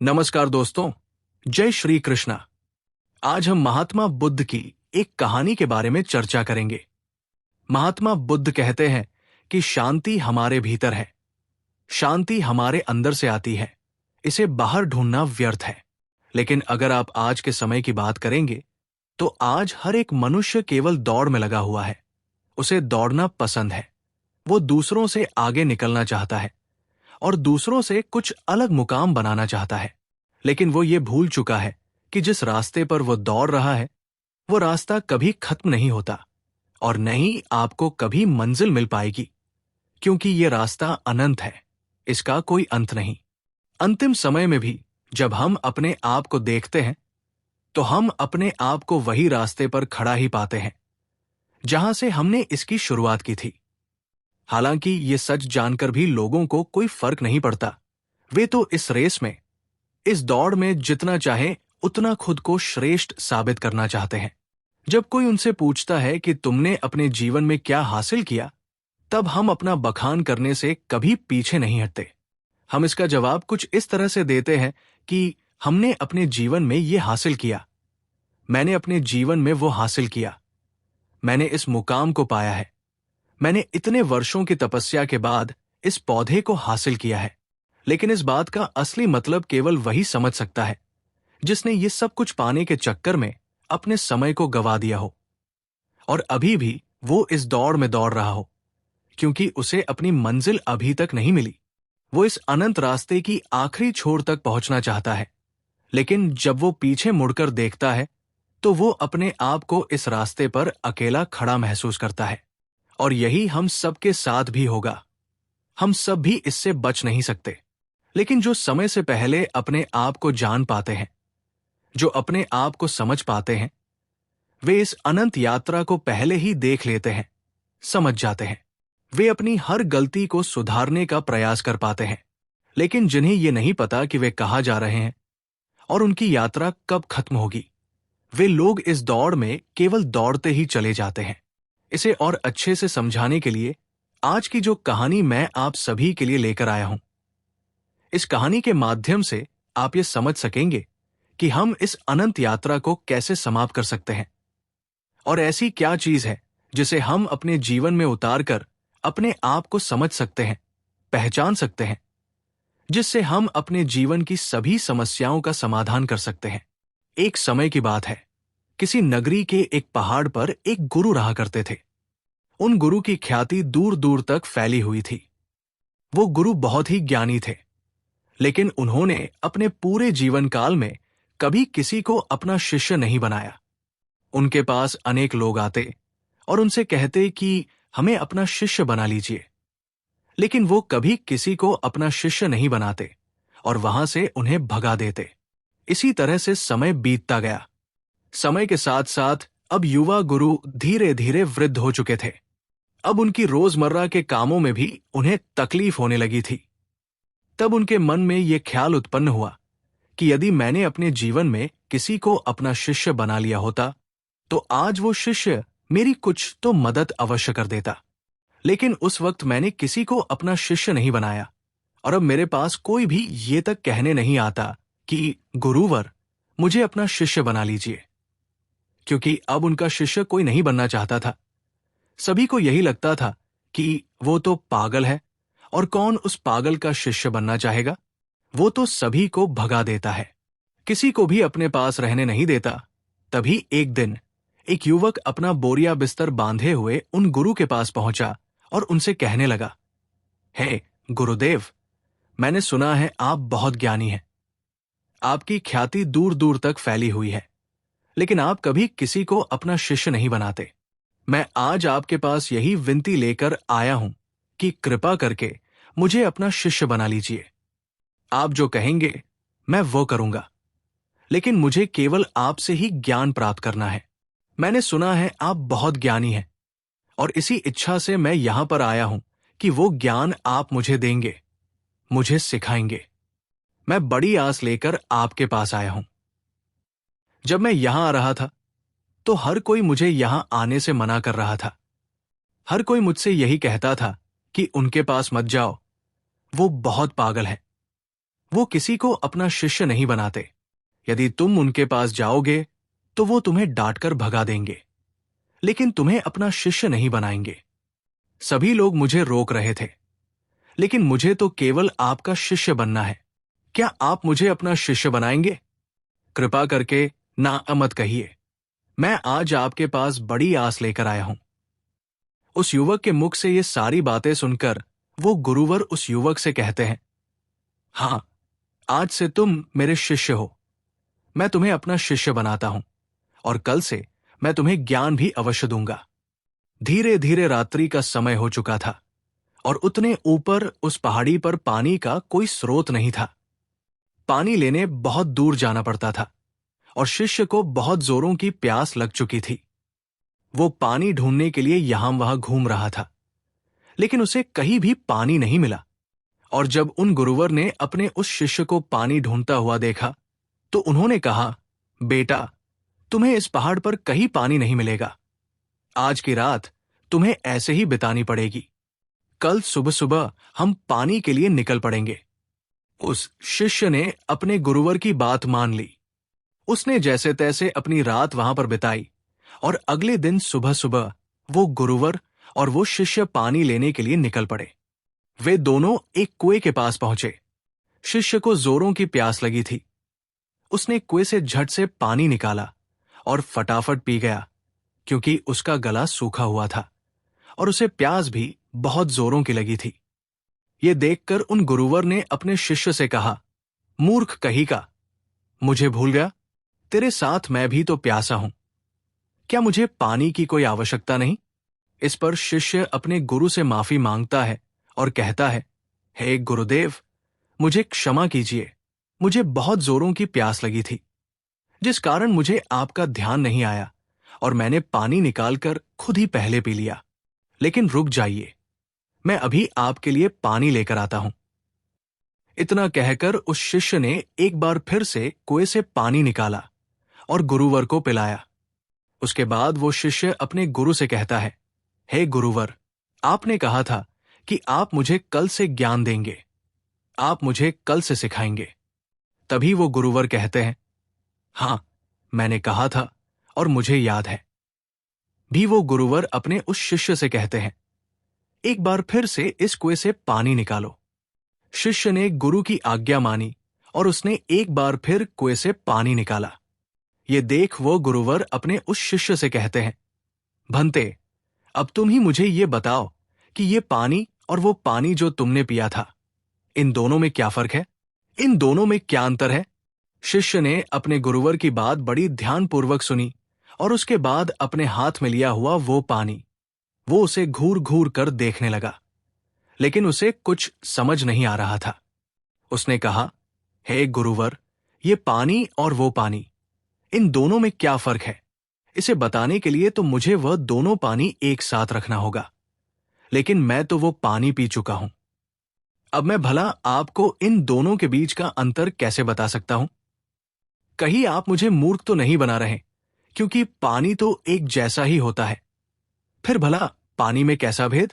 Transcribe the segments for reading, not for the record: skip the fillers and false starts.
नमस्कार दोस्तों, जय श्री कृष्णा। आज हम महात्मा बुद्ध की एक कहानी के बारे में चर्चा करेंगे। महात्मा बुद्ध कहते हैं कि शांति हमारे भीतर है, शांति हमारे अंदर से आती है, इसे बाहर ढूंढना व्यर्थ है। लेकिन अगर आप आज के समय की बात करेंगे तो आज हर एक मनुष्य केवल दौड़ में लगा हुआ है। उसे दौड़ना पसंद है, वो दूसरों से आगे निकलना चाहता है और दूसरों से कुछ अलग मुकाम बनाना चाहता है। लेकिन वो ये भूल चुका है कि जिस रास्ते पर वो दौड़ रहा है वो रास्ता कभी खत्म नहीं होता और न ही आपको कभी मंजिल मिल पाएगी, क्योंकि ये रास्ता अनंत है, इसका कोई अंत नहीं। अंतिम समय में भी जब हम अपने आप को देखते हैं तो हम अपने आप को वही रास्ते पर खड़ा ही पाते हैं जहां से हमने इसकी शुरुआत की थी। हालांकि ये सच जानकर भी लोगों को कोई फर्क नहीं पड़ता। वे तो इस रेस में, इस दौड़ में जितना चाहे उतना खुद को श्रेष्ठ साबित करना चाहते हैं। जब कोई उनसे पूछता है कि तुमने अपने जीवन में क्या हासिल किया, तब हम अपना बखान करने से कभी पीछे नहीं हटते। हम इसका जवाब कुछ इस तरह से देते हैं कि हमने अपने जीवन में ये हासिल किया, मैंने अपने जीवन में वो हासिल किया, मैंने इस मुकाम को पाया है, मैंने इतने वर्षों की तपस्या के बाद इस पौधे को हासिल किया है। लेकिन इस बात का असली मतलब केवल वही समझ सकता है जिसने ये सब कुछ पाने के चक्कर में अपने समय को गवा दिया हो और अभी भी वो इस दौड़ में दौड़ रहा हो, क्योंकि उसे अपनी मंजिल अभी तक नहीं मिली। वो इस अनंत रास्ते की आखिरी छोर तक पहुंचना चाहता है, लेकिन जब वो पीछे मुड़कर देखता है तो वो अपने आप को इस रास्ते पर अकेला खड़ा महसूस करता है। और यही हम सबके साथ भी होगा। हम सब भी इससे बच नहीं सकते। लेकिन जो समय से पहले अपने आप को जान पाते हैं, जो अपने आप को समझ पाते हैं, वे इस अनंत यात्रा को पहले ही देख लेते हैं, समझ जाते हैं। वे अपनी हर गलती को सुधारने का प्रयास कर पाते हैं। लेकिन जिन्हें ये नहीं पता कि वे कहाँ जा रहे हैं और उनकी यात्रा कब खत्म होगी, वे लोग इस दौड़ में केवल दौड़ते ही चले जाते हैं। इसे और अच्छे से समझाने के लिए आज की जो कहानी मैं आप सभी के लिए लेकर आया हूं, इस कहानी के माध्यम से आप ये समझ सकेंगे कि हम इस अनंत यात्रा को कैसे समाप्त कर सकते हैं और ऐसी क्या चीज है जिसे हम अपने जीवन में उतारकर अपने आप को समझ सकते हैं, पहचान सकते हैं, जिससे हम अपने जीवन की सभी समस्याओं का समाधान कर सकते हैं। एक समय की बात है, किसी नगरी के एक पहाड़ पर एक गुरु रहा करते थे। उन गुरु की ख्याति दूर दूर तक फैली हुई थी। वो गुरु बहुत ही ज्ञानी थे, लेकिन उन्होंने अपने पूरे जीवन काल में कभी किसी को अपना शिष्य नहीं बनाया। उनके पास अनेक लोग आते और उनसे कहते कि हमें अपना शिष्य बना लीजिए, लेकिन वो कभी किसी को अपना शिष्य नहीं बनाते और वहां से उन्हें भगा देते। इसी तरह से समय बीतता गया। समय के साथ साथ अब युवा गुरु धीरे धीरे वृद्ध हो चुके थे। अब उनकी रोजमर्रा के कामों में भी उन्हें तकलीफ होने लगी थी। तब उनके मन में यह ख्याल उत्पन्न हुआ कि यदि मैंने अपने जीवन में किसी को अपना शिष्य बना लिया होता तो आज वो शिष्य मेरी कुछ तो मदद अवश्य कर देता। लेकिन उस वक्त मैंने किसी को अपना शिष्य नहीं बनाया और अब मेरे पास कोई भी ये तक कहने नहीं आता कि गुरुवर मुझे अपना शिष्य बना लीजिए, क्योंकि अब उनका शिष्य कोई नहीं बनना चाहता था। सभी को यही लगता था कि वो तो पागल है और कौन उस पागल का शिष्य बनना चाहेगा। वो तो सभी को भगा देता है, किसी को भी अपने पास रहने नहीं देता। तभी एक दिन एक युवक अपना बोरिया बिस्तर बांधे हुए उन गुरु के पास पहुंचा और उनसे कहने लगा, हे गुरुदेव, मैंने सुना है आप बहुत ज्ञानी हैं। आपकी ख्याति दूर दूर तक फैली हुई है, लेकिन आप कभी किसी को अपना शिष्य नहीं बनाते। मैं आज आपके पास यही विनती लेकर आया हूं कि कृपा करके मुझे अपना शिष्य बना लीजिए। आप जो कहेंगे मैं वो करूंगा, लेकिन मुझे केवल आपसे ही ज्ञान प्राप्त करना है। मैंने सुना है आप बहुत ज्ञानी हैं और इसी इच्छा से मैं यहां पर आया हूं कि वो ज्ञान आप मुझे देंगे, मुझे सिखाएंगे। मैं बड़ी आस लेकर आपके पास आया हूं। जब मैं यहां आ रहा था तो हर कोई मुझे यहां आने से मना कर रहा था। हर कोई मुझसे यही कहता था कि उनके पास मत जाओ, वो बहुत पागल है, वो किसी को अपना शिष्य नहीं बनाते। यदि तुम उनके पास जाओगे तो वो तुम्हें डांटकर भगा देंगे, लेकिन तुम्हें अपना शिष्य नहीं बनाएंगे। सभी लोग मुझे रोक रहे थे, लेकिन मुझे तो केवल आपका शिष्य बनना है। क्या आप मुझे अपना शिष्य बनाएंगे? कृपा करके ना मत कहिए। मैं आज आपके पास बड़ी आस लेकर आया हूं। उस युवक के मुख से ये सारी बातें सुनकर वो गुरुवर उस युवक से कहते हैं, हां, आज से तुम मेरे शिष्य हो। मैं तुम्हें अपना शिष्य बनाता हूं और कल से मैं तुम्हें ज्ञान भी अवश्य दूंगा। धीरे धीरे रात्रि का समय हो चुका था और उतने ऊपर उस पहाड़ी पर पानी का कोई स्रोत नहीं था। पानी लेने बहुत दूर जाना पड़ता था और शिष्य को बहुत जोरों की प्यास लग चुकी थी। वो पानी ढूंढने के लिए यहां वहां घूम रहा था, लेकिन उसे कहीं भी पानी नहीं मिला। और जब उन गुरुवर ने अपने उस शिष्य को पानी ढूंढता हुआ देखा तो उन्होंने कहा, बेटा, तुम्हें इस पहाड़ पर कहीं पानी नहीं मिलेगा। आज की रात तुम्हें ऐसे ही बितानी पड़ेगी। कल सुबह सुबह हम पानी के लिए निकल पड़ेंगे। उस शिष्य ने अपने गुरुवर की बात मान ली। उसने जैसे तैसे अपनी रात वहां पर बिताई और अगले दिन सुबह सुबह वो गुरुवर और वो शिष्य पानी लेने के लिए निकल पड़े। वे दोनों एक कुएं के पास पहुंचे। शिष्य को जोरों की प्यास लगी थी। उसने कुएं से झट से पानी निकाला और फटाफट पी गया, क्योंकि उसका गला सूखा हुआ था और उसे प्यास भी बहुत जोरों की लगी थी। ये देखकर उन गुरुवर ने अपने शिष्य से कहा, मूर्ख कहीं का, मुझे भूल गया? तेरे साथ मैं भी तो प्यासा हूं। क्या मुझे पानी की कोई आवश्यकता नहीं? इस पर शिष्य अपने गुरु से माफी मांगता है और कहता है, हे गुरुदेव, मुझे क्षमा कीजिए। मुझे बहुत जोरों की प्यास लगी थी, जिस कारण मुझे आपका ध्यान नहीं आया और मैंने पानी निकालकर खुद ही पहले पी लिया। लेकिन रुक जाइए, मैं अभी आपके लिए पानी लेकर आता हूं। इतना कहकर उस शिष्य ने एक बार फिर से कुएं से पानी निकाला और गुरुवर को पिलाया। उसके बाद वो शिष्य अपने गुरु से कहता है, हे गुरुवर, आपने कहा था कि आप मुझे कल से ज्ञान देंगे, आप मुझे कल से सिखाएंगे। तभी वो गुरुवर कहते हैं, हां, मैंने कहा था और मुझे याद है। भी वो गुरुवर अपने उस शिष्य से कहते हैं, एक बार फिर से इस कुएं से पानी निकालो। शिष्य ने गुरु की आज्ञा मानी और उसने एक बार फिर कुएं से पानी निकाला। ये देख वो गुरुवर अपने उस शिष्य से कहते हैं, भंते, अब तुम ही मुझे ये बताओ कि ये पानी और वो पानी जो तुमने पिया था, इन दोनों में क्या फर्क है? इन दोनों में क्या अंतर है? शिष्य ने अपने गुरुवर की बात बड़ी ध्यानपूर्वक सुनी और उसके बाद अपने हाथ में लिया हुआ वो पानी, वो उसे घूर घूर कर देखने लगा, लेकिन उसे कुछ समझ नहीं आ रहा था। उसने कहा, हे गुरुवर, ये पानी और वो पानी, इन दोनों में क्या फर्क है? इसे बताने के लिए तो मुझे वह दोनों पानी एक साथ रखना होगा, लेकिन मैं तो वो पानी पी चुका हूं। अब मैं भला आपको इन दोनों के बीच का अंतर कैसे बता सकता हूं? कहीं आप मुझे मूर्ख तो नहीं बना रहे, क्योंकि पानी तो एक जैसा ही होता है। फिर भला पानी में कैसा भेद?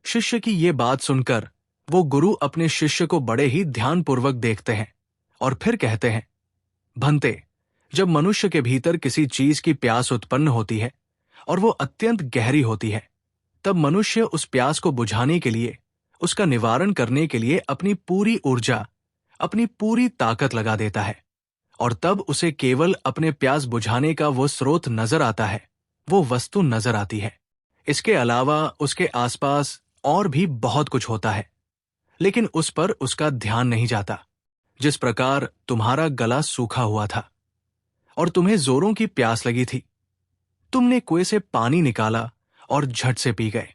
शिष्य की ये बात सुनकर वो गुरु अपने शिष्य को बड़े ही ध्यानपूर्वक देखते हैं और फिर कहते हैं, भंते, जब मनुष्य के भीतर किसी चीज की प्यास उत्पन्न होती है और वो अत्यंत गहरी होती है, तब मनुष्य उस प्यास को बुझाने के लिए, उसका निवारण करने के लिए अपनी पूरी ऊर्जा, अपनी पूरी ताकत लगा देता है और तब उसे केवल अपने प्यास बुझाने का वो स्रोत नजर आता है, वो वस्तु नजर आती है। इसके अलावा उसके आसपास और भी बहुत कुछ होता है, लेकिन उस पर उसका ध्यान नहीं जाता। जिस प्रकार तुम्हारा गला सूखा हुआ था और तुम्हें जोरों की प्यास लगी थी, तुमने कुएं से पानी निकाला और झट से पी गए।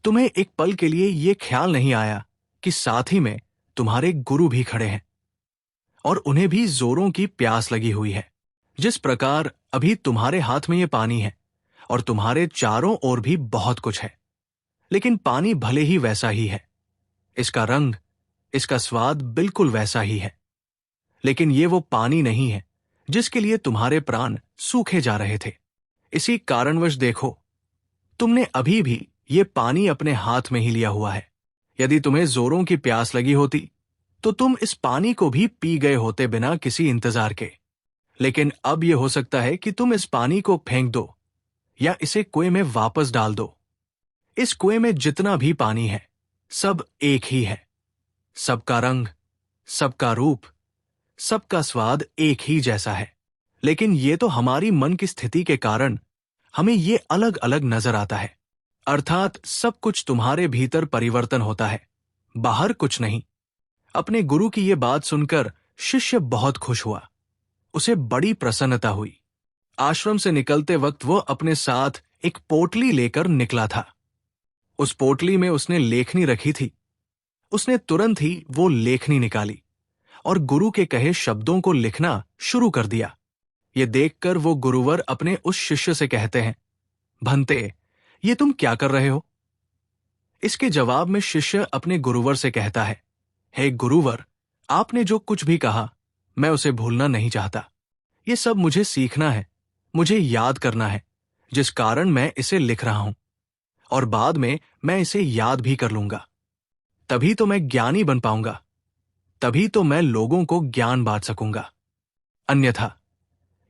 तुम्हें एक पल के लिए ये ख्याल नहीं आया कि साथ ही में तुम्हारे गुरु भी खड़े हैं और उन्हें भी जोरों की प्यास लगी हुई है। जिस प्रकार अभी तुम्हारे हाथ में ये पानी है और तुम्हारे चारों ओर भी बहुत कुछ है, लेकिन पानी भले ही वैसा ही है, इसका रंग, इसका स्वाद बिल्कुल वैसा ही है, लेकिन ये वो पानी नहीं है जिसके लिए तुम्हारे प्राण सूखे जा रहे थे। इसी कारणवश देखो, तुमने अभी भी ये पानी अपने हाथ में ही लिया हुआ है। यदि तुम्हें जोरों की प्यास लगी होती तो तुम इस पानी को भी पी गए होते बिना किसी इंतजार के। लेकिन अब यह हो सकता है कि तुम इस पानी को फेंक दो या इसे कुएं में वापस डाल दो। इस कुएं में जितना भी पानी है सब एक ही है। सबका रंग, सबका रूप, सबका स्वाद एक ही जैसा है। लेकिन ये तो हमारी मन की स्थिति के कारण हमें ये अलग अलग नजर आता है। अर्थात सब कुछ तुम्हारे भीतर परिवर्तन होता है, बाहर कुछ नहीं। अपने गुरु की ये बात सुनकर शिष्य बहुत खुश हुआ। उसे बड़ी प्रसन्नता हुई। आश्रम से निकलते वक्त वो अपने साथ एक पोटली लेकर निकला था। उस पोटली में उसने लेखनी रखी थी। उसने तुरंत ही वो लेखनी निकाली और गुरु के कहे शब्दों को लिखना शुरू कर दिया। ये देखकर वो गुरुवर अपने उस शिष्य से कहते हैं, भंते, ये तुम क्या कर रहे हो? इसके जवाब में शिष्य अपने गुरुवर से कहता है, हे गुरुवर, आपने जो कुछ भी कहा मैं उसे भूलना नहीं चाहता। ये सब मुझे सीखना है, मुझे याद करना है, जिस कारण मैं इसे लिख रहा हूं। और बाद में मैं इसे याद भी कर लूंगा। तभी तो मैं ज्ञानी बन पाऊंगा। तभी तो मैं लोगों को ज्ञान बांट सकूंगा। अन्यथा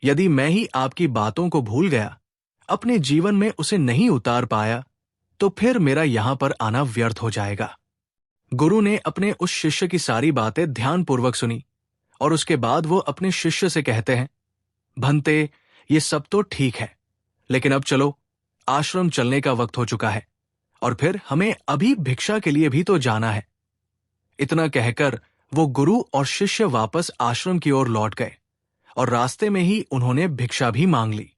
यदि मैं ही आपकी बातों को भूल गया, अपने जीवन में उसे नहीं उतार पाया, तो फिर मेरा यहां पर आना व्यर्थ हो जाएगा। गुरु ने अपने उस शिष्य की सारी बातें ध्यानपूर्वक सुनी और उसके बाद वो अपने शिष्य से कहते हैं, भंते, ये सब तो ठीक है, लेकिन अब चलो, आश्रम चलने का वक्त हो चुका है और फिर हमें अभी भिक्षा के लिए भी तो जाना है। इतना कहकर वो गुरु और शिष्य वापस आश्रम की ओर लौट गए और रास्ते में ही उन्होंने भिक्षा भी मांग ली।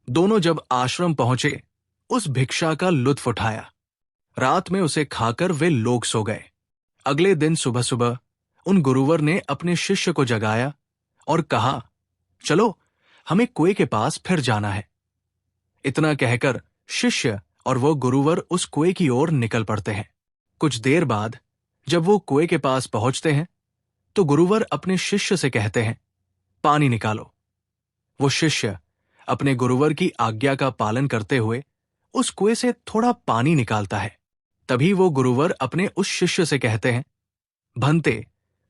दोनों जब आश्रम पहुंचे, उस भिक्षा का लुत्फ उठाया। रात में उसे खाकर वे लोग सो गए। अगले दिन सुबह सुबह उन गुरुवर ने अपने शिष्य को जगाया और कहा, चलो, हमें कुएं के पास फिर जाना है। इतना कहकर शिष्य और वो गुरुवर उस कुएं की ओर निकल पड़ते हैं। कुछ देर बाद जब वो कुएं के पास पहुंचते हैं तो गुरुवर अपने शिष्य से कहते हैं, पानी निकालो। वो शिष्य अपने गुरुवर की आज्ञा का पालन करते हुए उस कुएं से थोड़ा पानी निकालता है। तभी वो गुरुवर अपने उस शिष्य से कहते हैं, भंते,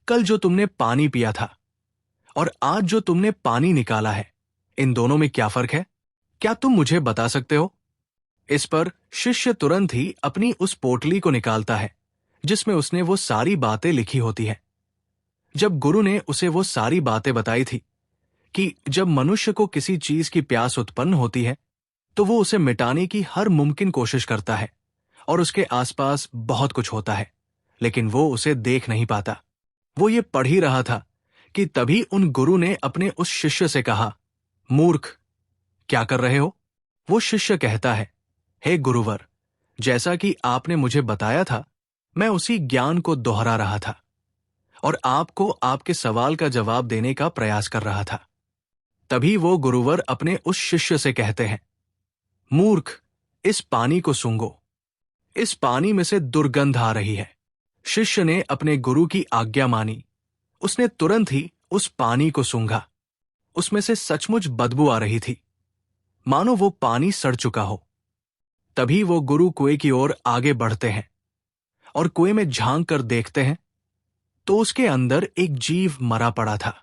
कल जो तुमने पानी पिया था और आज जो तुमने पानी निकाला है, इन दोनों में क्या फर्क है? क्या तुम मुझे बता सकते हो? इस पर शिष्य तुरंत ही अपनी उस पोटली को निकालता है जिसमें उसने वो सारी बातें लिखी होती है। जब गुरु ने उसे वो सारी बातें बताई थी कि जब मनुष्य को किसी चीज की प्यास उत्पन्न होती है तो वो उसे मिटाने की हर मुमकिन कोशिश करता है और उसके आसपास बहुत कुछ होता है, लेकिन वो उसे देख नहीं पाता। वो ये पढ़ ही रहा था कि तभी उन गुरु ने अपने उस शिष्य से कहा, मूर्ख, क्या कर रहे हो? वो शिष्य कहता है, हे गुरुवर, जैसा कि आपने मुझे बताया था, मैं उसी ज्ञान को दोहरा रहा था और आपको आपके सवाल का जवाब देने का प्रयास कर रहा था। तभी वो गुरुवर अपने उस शिष्य से कहते हैं, मूर्ख, इस पानी को सूंघो। इस पानी में से दुर्गंध आ रही है। शिष्य ने अपने गुरु की आज्ञा मानी। उसने तुरंत ही उस पानी को सूंघा। उसमें से सचमुच बदबू आ रही थी, मानो वो पानी सड़ चुका हो। तभी वो गुरु कुएं की ओर आगे बढ़ते हैं और कुएं में झांक कर देखते हैं तो उसके अंदर एक जीव मरा पड़ा था।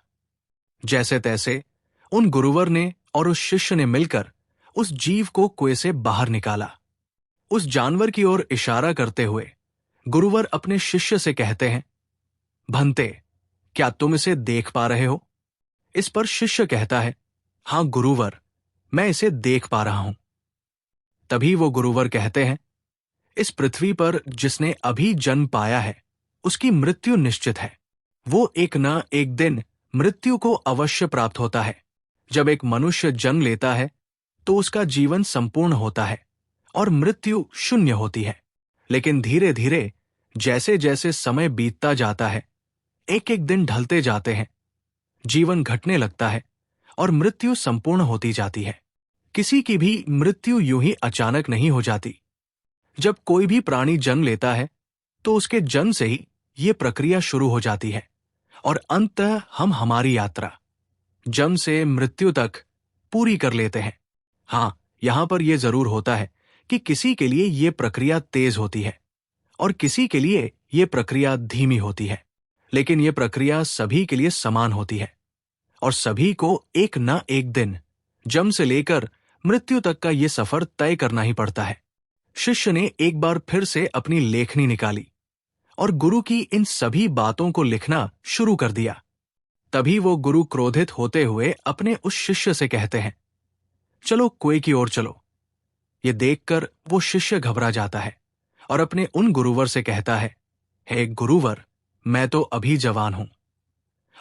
जैसे तैसे उन गुरुवर ने और उस शिष्य ने मिलकर उस जीव को कुएं से बाहर निकाला। उस जानवर की ओर इशारा करते हुए गुरुवर अपने शिष्य से कहते हैं, भंते, क्या तुम इसे देख पा रहे हो? इस पर शिष्य कहता है, हां गुरुवर, मैं इसे देख पा रहा हूं। तभी वो गुरुवर कहते हैं, इस पृथ्वी पर जिसने अभी जन्म पाया है उसकी मृत्यु निश्चित है। वो एक न एक दिन मृत्यु को अवश्य प्राप्त होता है। जब एक मनुष्य जन्म लेता है तो उसका जीवन संपूर्ण होता है और मृत्यु शून्य होती है। लेकिन धीरे धीरे जैसे जैसे समय बीतता जाता है, एक एक दिन ढलते जाते हैं, जीवन घटने लगता है और मृत्यु संपूर्ण होती जाती है। किसी की भी मृत्यु यूं ही अचानक नहीं हो जाती। जब कोई भी प्राणी जन्म लेता है तो उसके जन्म से ही ये प्रक्रिया शुरू हो जाती है और अंततः हम हमारी यात्रा जन्म से मृत्यु तक पूरी कर लेते हैं। हाँ, यहां पर यह जरूर होता है कि किसी के लिए ये प्रक्रिया तेज होती है और किसी के लिए ये प्रक्रिया धीमी होती है, लेकिन ये प्रक्रिया सभी के लिए समान होती है और सभी को एक न एक दिन जन्म से लेकर मृत्यु तक का ये सफर तय करना ही पड़ता है। शिष्य ने एक बार फिर से अपनी लेखनी निकाली और गुरु की इन सभी बातों को लिखना शुरू कर दिया। तभी वो गुरु क्रोधित होते हुए अपने उस शिष्य से कहते हैं, चलो कुएं की ओर चलो। ये देखकर वो शिष्य घबरा जाता है और अपने उन गुरुवर से कहता है, हे गुरुवर, मैं तो अभी जवान हूं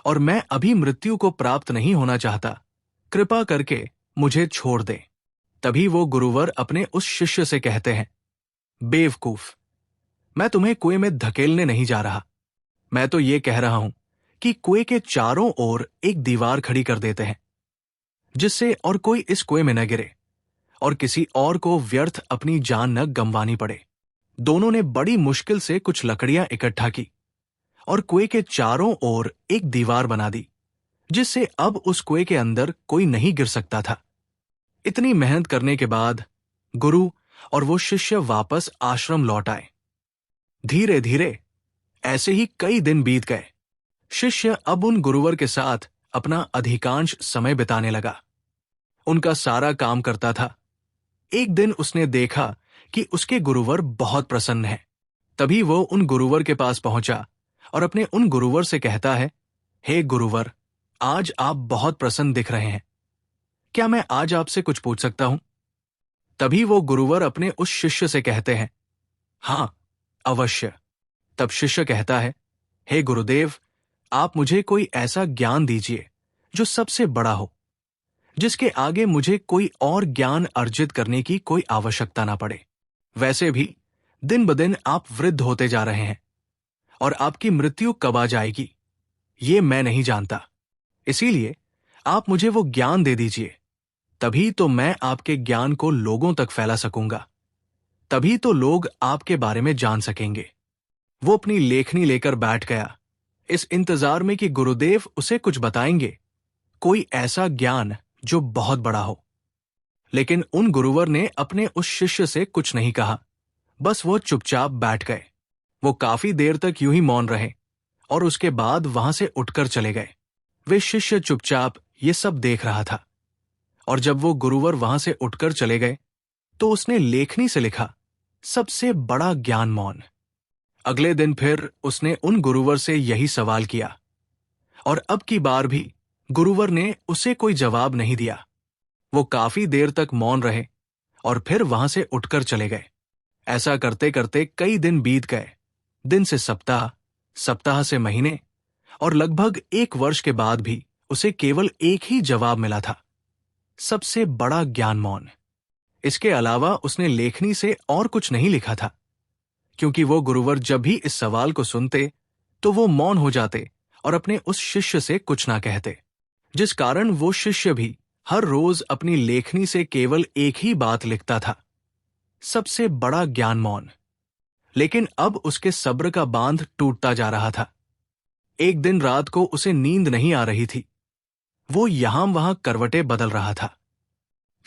और मैं अभी मृत्यु को प्राप्त नहीं होना चाहता, कृपा करके मुझे छोड़ दे। तभी वो गुरुवर अपने उस शिष्य से कहते हैं, बेवकूफ, मैं तुम्हें कुएं में धकेलने नहीं जा रहा। मैं तो ये कह रहा हूं कि कुएं के चारों ओर एक दीवार खड़ी कर देते हैं, जिससे और कोई इस कुएं में न गिरे और किसी और को व्यर्थ अपनी जान न गंवानी पड़े। दोनों ने बड़ी मुश्किल से कुछ लकड़ियां इकट्ठा की और कुएं के चारों ओर एक दीवार बना दी, जिससे अब उस कुएं के अंदर कोई नहीं गिर सकता था। इतनी मेहनत करने के बाद गुरु और वो शिष्य वापस आश्रम लौट आए। धीरे धीरे ऐसे ही कई दिन बीत गए। शिष्य अब उन गुरुवर के साथ अपना अधिकांश समय बिताने लगा। उनका सारा काम करता था। एक दिन उसने देखा कि उसके गुरुवर बहुत प्रसन्न हैं। तभी वो उन गुरुवर के पास पहुंचा और अपने उन गुरुवर से कहता है, हे गुरुवर, आज आप बहुत प्रसन्न दिख रहे हैं। क्या मैं आज आपसे कुछ पूछ सकता हूं? तभी वो गुरुवर अपने उस शिष्य से कहते हैं, हां, अवश्य। तब शिष्य कहता है, हे गुरुदेव, आप मुझे कोई ऐसा ज्ञान दीजिए जो सबसे बड़ा हो, जिसके आगे मुझे कोई और ज्ञान अर्जित करने की कोई आवश्यकता ना पड़े। वैसे भी दिन ब दिन आप वृद्ध होते जा रहे हैं और आपकी मृत्यु कब आ जाएगी ये मैं नहीं जानता। इसीलिए आप मुझे वो ज्ञान दे दीजिए, तभी तो मैं आपके ज्ञान को लोगों तक फैला सकूंगा। तभी तो लोग आपके बारे में जान सकेंगे। वो अपनी लेखनी लेकर बैठ गया, इस इंतजार में कि गुरुदेव उसे कुछ बताएंगे, कोई ऐसा ज्ञान जो बहुत बड़ा हो। लेकिन उन गुरुवर ने अपने उस शिष्य से कुछ नहीं कहा, बस वो चुपचाप बैठ गए। वो काफी देर तक यूं ही मौन रहे और उसके बाद वहां से उठकर चले गए। वे शिष्य चुपचाप ये सब देख रहा था और जब वो गुरुवर वहां से उठकर चले गए तो उसने लेखनी से लिखा, सबसे बड़ा ज्ञान मौन। अगले दिन फिर उसने उन गुरुवर से यही सवाल किया और अब की बार भी गुरुवर ने उसे कोई जवाब नहीं दिया। वो काफी देर तक मौन रहे और फिर वहां से उठकर चले गए। ऐसा करते करते कई दिन बीत गए। दिन से सप्ताह, सप्ताह से महीने और लगभग 1 वर्ष के बाद भी उसे केवल एक ही जवाब मिला था, सबसे बड़ा ज्ञान मौन। इसके अलावा उसने लेखनी से और कुछ नहीं लिखा था, क्योंकि वो गुरुवर जब भी इस सवाल को सुनते तो वो मौन हो जाते और अपने उस शिष्य से कुछ ना कहते, जिस कारण वो शिष्य भी हर रोज अपनी लेखनी से केवल एक ही बात लिखता था, सबसे बड़ा ज्ञान मौन। लेकिन अब उसके सब्र का बांध टूटता जा रहा था। एक दिन रात को उसे नींद नहीं आ रही थी। वो यहां वहां करवटें बदल रहा था।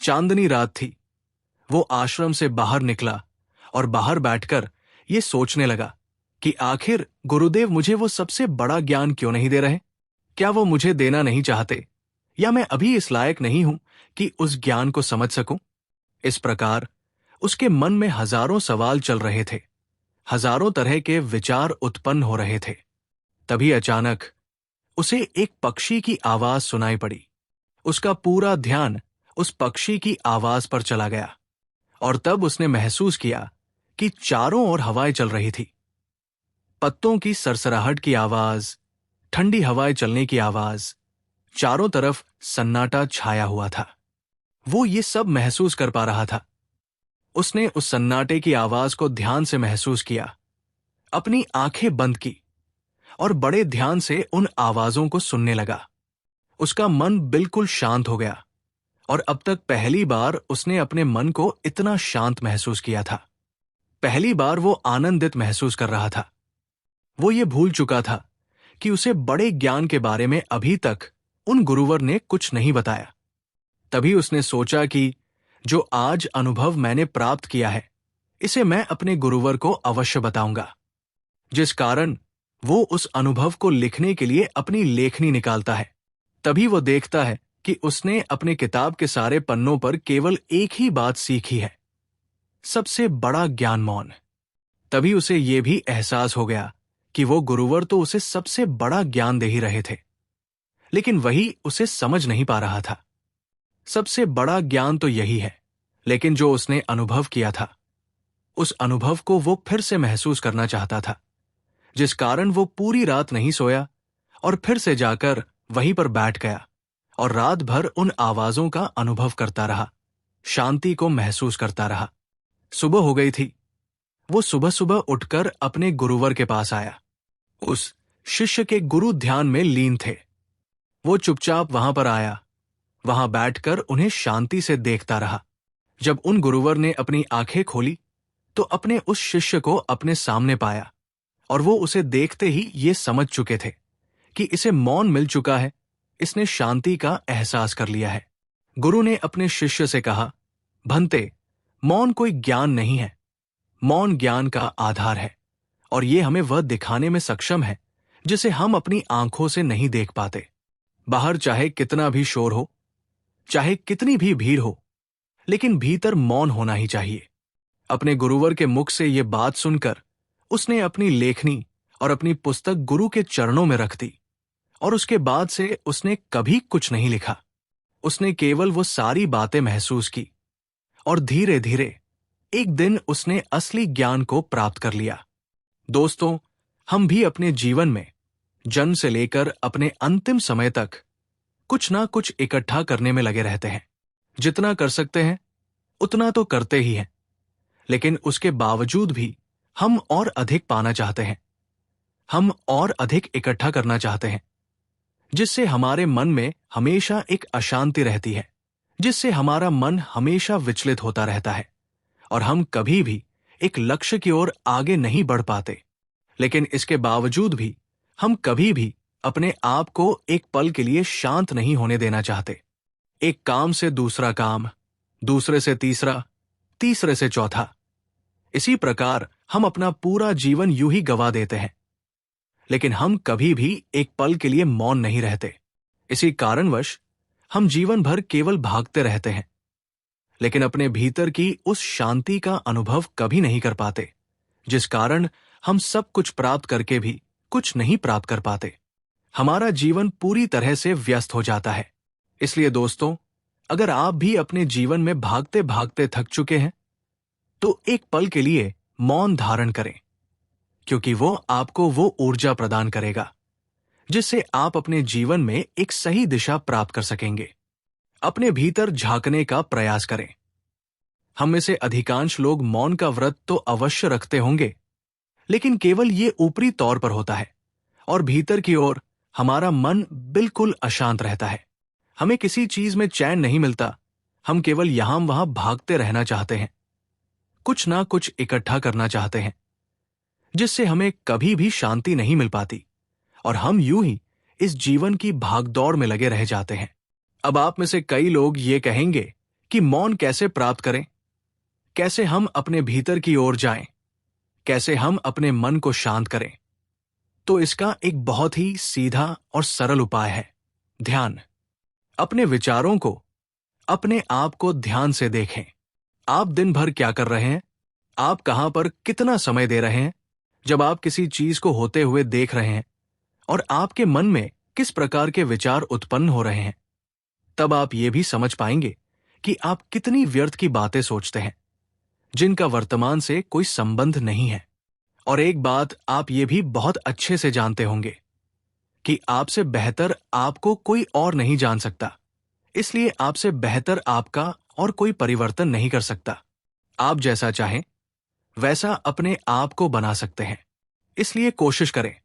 चांदनी रात थी। वो आश्रम से बाहर निकला और बाहर बैठकर ये सोचने लगा कि आखिर गुरुदेव मुझे वो सबसे बड़ा ज्ञान क्यों नहीं दे रहे? क्या वो मुझे देना नहीं चाहते, या मैं अभी इस लायक नहीं हूं कि उस ज्ञान को समझ सकूं? इस प्रकार उसके मन में हजारों सवाल चल रहे थे, हजारों तरह के विचार उत्पन्न हो रहे थे। तभी अचानक उसे एक पक्षी की आवाज सुनाई पड़ी। उसका पूरा ध्यान उस पक्षी की आवाज पर चला गया और तब उसने महसूस किया कि चारों ओर हवाएं चल रही थी। पत्तों की सरसराहट की आवाज, ठंडी हवाएं चलने की आवाज, चारों तरफ सन्नाटा छाया हुआ था। वो ये सब महसूस कर पा रहा था। उसने उस सन्नाटे की आवाज को ध्यान से महसूस किया, अपनी आंखें बंद की और बड़े ध्यान से उन आवाजों को सुनने लगा। उसका मन बिल्कुल शांत हो गया और अब तक पहली बार उसने अपने मन को इतना शांत महसूस किया था। पहली बार वो आनंदित महसूस कर रहा था। वो ये भूल चुका था कि उसे बड़े ज्ञान के बारे में अभी तक उन गुरुवर ने कुछ नहीं बताया। तभी उसने सोचा कि जो आज अनुभव मैंने प्राप्त किया है, इसे मैं अपने गुरुवर को अवश्य बताऊंगा। जिस कारण वो उस अनुभव को लिखने के लिए अपनी लेखनी निकालता है, तभी वो देखता है कि उसने अपने किताब के सारे पन्नों पर केवल एक ही बात सीखी है, सबसे बड़ा ज्ञान मौन। तभी उसे ये भी एहसास हो गया कि वो गुरुवर तो उसे सबसे बड़ा ज्ञान दे ही रहे थे, लेकिन वही उसे समझ नहीं पा रहा था। सबसे बड़ा ज्ञान तो यही है, लेकिन जो उसने अनुभव किया था, उस अनुभव को वो फिर से महसूस करना चाहता था, जिस कारण वो पूरी रात नहीं सोया और फिर से जाकर वहीं पर बैठ गया और रात भर उन आवाजों का अनुभव करता रहा, शांति को महसूस करता रहा। सुबह हो गई थी। वो सुबह सुबह उठकर अपने गुरुवर के पास आया। उस शिष्य के गुरु ध्यान में लीन थे। वो चुपचाप वहां पर आया, वहां बैठकर उन्हें शांति से देखता रहा। जब उन गुरुवर ने अपनी आंखें खोली तो अपने उस शिष्य को अपने सामने पाया और वो उसे देखते ही ये समझ चुके थे कि इसे मौन मिल चुका है, इसने शांति का एहसास कर लिया है। गुरु ने अपने शिष्य से कहा, भंते, मौन कोई ज्ञान नहीं है, मौन ज्ञान का आधार है और ये हमें वह दिखाने में सक्षम है जिसे हम अपनी आंखों से नहीं देख पाते। बाहर चाहे कितना भी शोर हो, चाहे कितनी भी भीड़ हो, लेकिन भीतर मौन होना ही चाहिए। अपने गुरुवर के मुख से ये बात सुनकर उसने अपनी लेखनी और अपनी पुस्तक गुरु के चरणों में रख दी और उसके बाद से उसने कभी कुछ नहीं लिखा। उसने केवल वो सारी बातें महसूस की और धीरे धीरे एक दिन उसने असली ज्ञान को प्राप्त कर लिया। दोस्तों, हम भी अपने जीवन में जन्म से लेकर अपने अंतिम समय तक कुछ ना कुछ इकट्ठा करने में लगे रहते हैं। जितना कर सकते हैं उतना तो करते ही हैं, लेकिन उसके बावजूद भी हम और अधिक पाना चाहते हैं। हम और अधिक इकट्ठा करना चाहते हैं, जिससे हमारे मन में हमेशा एक अशांति रहती है, जिससे हमारा मन हमेशा विचलित होता रहता है और हम कभी भी एक लक्ष्य की ओर आगे नहीं बढ़ पाते। लेकिन इसके बावजूद भी हम कभी भी अपने आप को एक पल के लिए शांत नहीं होने देना चाहते। एक काम से दूसरा काम, दूसरे से तीसरा, तीसरे से चौथा, इसी प्रकार हम अपना पूरा जीवन यूं ही गवा देते हैं, लेकिन हम कभी भी एक पल के लिए मौन नहीं रहते। इसी कारणवश हम जीवन भर केवल भागते रहते हैं, लेकिन अपने भीतर की उस शांति का अनुभव कभी नहीं कर पाते, जिस कारण हम सब कुछ प्राप्त करके भी कुछ नहीं प्राप्त कर पाते। हमारा जीवन पूरी तरह से व्यस्त हो जाता है। इसलिए दोस्तों, अगर आप भी अपने जीवन में भागते भागते थक चुके हैं, तो एक पल के लिए मौन धारण करें, क्योंकि वो आपको वो ऊर्जा प्रदान करेगा जिससे आप अपने जीवन में एक सही दिशा प्राप्त कर सकेंगे। अपने भीतर झांकने का प्रयास करें। हम में से अधिकांश लोग मौन का व्रत तो अवश्य रखते होंगे, लेकिन केवल ये ऊपरी तौर पर होता है और भीतर की ओर हमारा मन बिल्कुल अशांत रहता है। हमें किसी चीज में चैन नहीं मिलता। हम केवल यहां वहां भागते रहना चाहते हैं, कुछ ना कुछ इकट्ठा करना चाहते हैं, जिससे हमें कभी भी शांति नहीं मिल पाती और हम यूं ही इस जीवन की भागदौड़ में लगे रह जाते हैं। अब आप में से कई लोग ये कहेंगे कि मौन कैसे प्राप्त करें, कैसे हम अपने भीतर की ओर जाएं, कैसे हम अपने मन को शांत करें। तो इसका एक बहुत ही सीधा और सरल उपाय है, ध्यान। अपने विचारों को, अपने आप को ध्यान से देखें। आप दिन भर क्या कर रहे हैं, आप कहां पर कितना समय दे रहे हैं। जब आप किसी चीज को होते हुए देख रहे हैं और आपके मन में किस प्रकार के विचार उत्पन्न हो रहे हैं, तब आप ये भी समझ पाएंगे कि आप कितनी व्यर्थ की बातें सोचते हैं, जिनका वर्तमान से कोई संबंध नहीं है। और एक बात आप ये भी बहुत अच्छे से जानते होंगे कि आपसे बेहतर आपको कोई और नहीं जान सकता, इसलिए आपसे बेहतर आपका और कोई परिवर्तन नहीं कर सकता। आप जैसा चाहें वैसा अपने आप को बना सकते हैं। इसलिए कोशिश करें।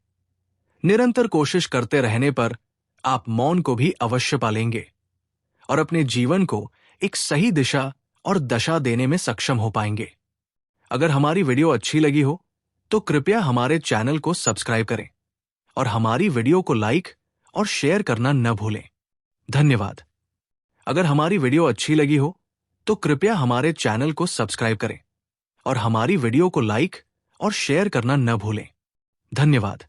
निरंतर कोशिश करते रहने पर आप मौन को भी अवश्य पालेंगे और अपने जीवन को एक सही दिशा और दशा देने में सक्षम हो पाएंगे। अगर हमारी वीडियो अच्छी लगी हो तो कृपया हमारे चैनल को सब्सक्राइब करें और हमारी वीडियो को लाइक और शेयर करना न भूलें। धन्यवाद। अगर हमारी वीडियो अच्छी लगी हो तो कृपया हमारे चैनल को सब्सक्राइब करें और हमारी वीडियो को लाइक और शेयर करना न भूलें। धन्यवाद।